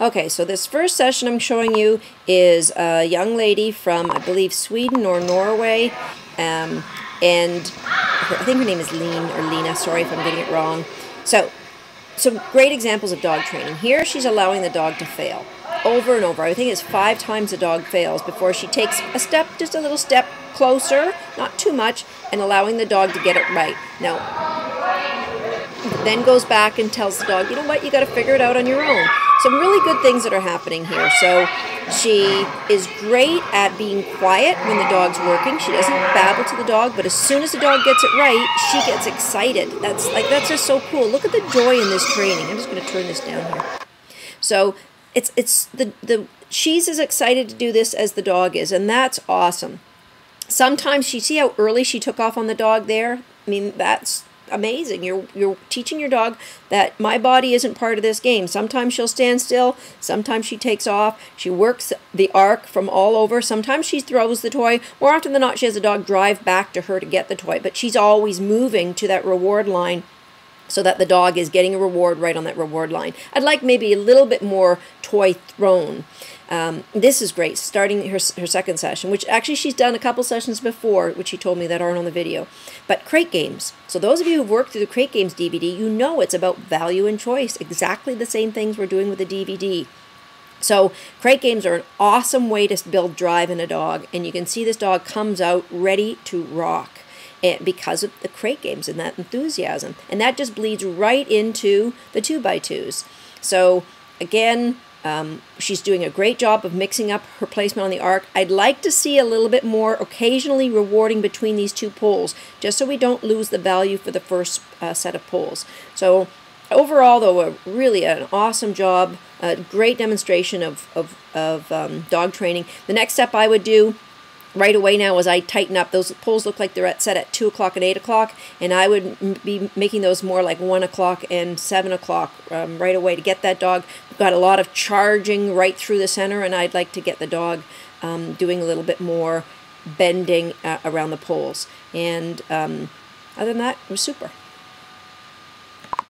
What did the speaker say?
Okay, so this first session I'm showing you is a young lady from, I believe, Sweden or Norway, and I think her name is Lena, sorry if I'm getting it wrong. So, some great examples of dog training. Here she's allowing the dog to fail over and over. I think it's 5 times the dog fails before she takes a step, just a little step closer, not too much, and allowing the dog to get it right. Now, then goes back and tells the dog, you know what, you got to figure it out on your own. Some really good things that are happening here. So she is great at being quiet when the dog's working. She doesn't babble to the dog, but as soon as the dog gets it right, she gets excited. That's just so cool. Look at the joy in this training. I'm just going to turn this down here. So she's as excited to do this as the dog is, and that's awesome. Sometimes see how early she took off on the dog there? I mean, that's amazing. You're teaching your dog that my body isn't part of this game. Sometimes she'll stand still, sometimes she takes off, she works the arc from all over, sometimes she throws the toy. More often than not, she has the dog drive back to her to get the toy, but she's always moving to that reward line so that the dog is getting a reward right on that reward line. I'd like maybe a little bit more toy thrown. This is great, starting her second session, which actually she's done a couple sessions before, which she told me that aren't on the video. But crate games. So those of you who've worked through the crate games DVD, you know it's about value and choice. Exactly the same things we're doing with the DVD. So crate games are an awesome way to build drive in a dog, and you can see this dog comes out ready to rock because of the crate games and that enthusiasm. And that just bleeds right into the 2x2s. So again, she's doing a great job of mixing up her placement on the arc. I'd like to see a little bit more occasionally rewarding between these 2 poles, just so we don't lose the value for the first set of poles. So overall, though, really an awesome job, a great demonstration of dog training. The next step I would do right away now is I tighten up. Those poles look like they're set at 2 o'clock and 8 o'clock, and I would be making those more like 1 o'clock and 7 o'clock right away to get that dog. We've got a lot of charging right through the center, and I'd like to get the dog doing a little bit more bending around the poles. And other than that, it was super.